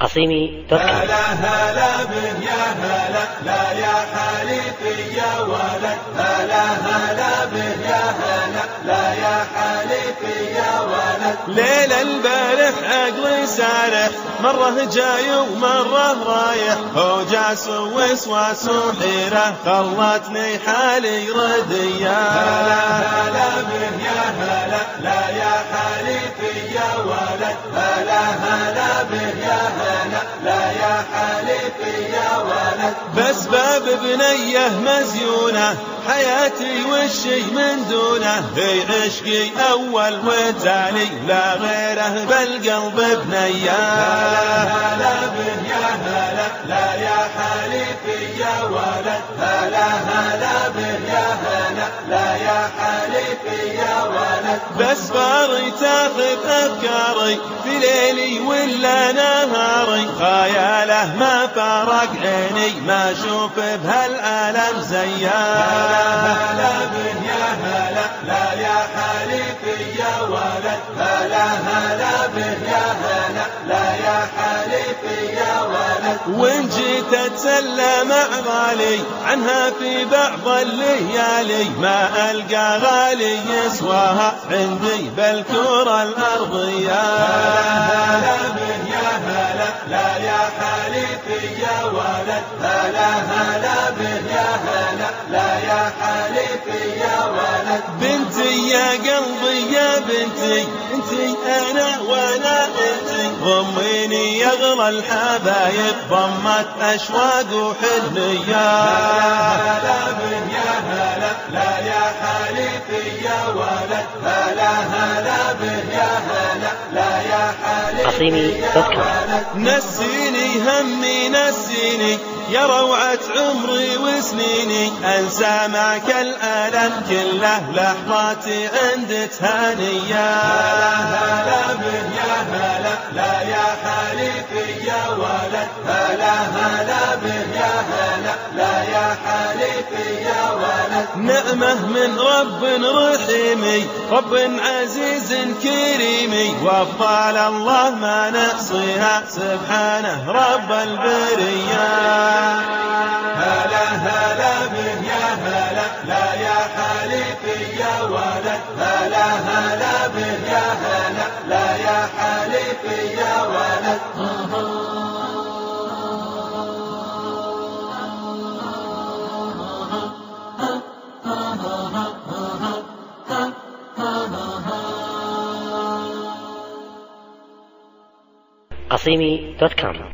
قصيمي دوت كوم. هلا هلا به يا هلا لا يا حليفي يا ولد، هلا هلا به يا هلا لا يا حليفي يا ولد. ليل البارح عقلي سارح، مرة جاي ومرة رايح، هو جاس ووسواس وحيرة خلتني حالي ردية. هلا هلا به يا هلا لا يا حليفي يا ولد، هلا هلا به يا هلا لا يا حليفي يا ولد. بس باب بنيه مزيونة حياتي والشي من دونه، هي عشقي أول وتالي لا غيره بالقلب بنيه. هلا هلا به يا هلا لا يا حليفي يا ولد، هلا هلا به يا هلا لا يا حليفي يا ولد. بس باري تاخذ أفكاري في ليلي ولا نهاري، خياله ما فارق عيني ما أشوف بهالعالم زيه. هلا هلا به يا هلا لا يا حليفي يا ولد، هلا هلا به يا هلا لا يا حليفي يا ولد. وإن جيت أتسلى مع غالي عنها في بعض الليالي، ما ألقى غالي يسواها عندي بالكرة الأرضية. هلا هلا به يا هلا لا يا حليفي يا ولد، هلا هلا به يا هلا لا يا حليفي يا ولد. بنتي يا قلبي يا بنتي انتي انا وانا انتي، ضميني يغلى الحبايب ضمت اشواق وحنية. هلا هلا به يا هلا لا يا حليفي يا ولد، هلا هلا به يا هلا لا يا حليفي يا ولد. نسيني همي نسيني يا روعة عمري وسنيني، أنسى معك الألم كله لحظاتي عند تهانية. هلا هلا به يا هلا لا يا حليفي يا ولد، هلا هلا به يا هلا لا يا حليفي يا ولد. نعمة من رب رحيمي رب عزيز كريمي، وأفضال الله ما نحصيها سبحانه رب البرية. هلا هلا به يا هلا لا يا حليفي يا ولد، هلا هلا به يا هلا لا يا حليفي يا ولد. قصيمي دوت كوم.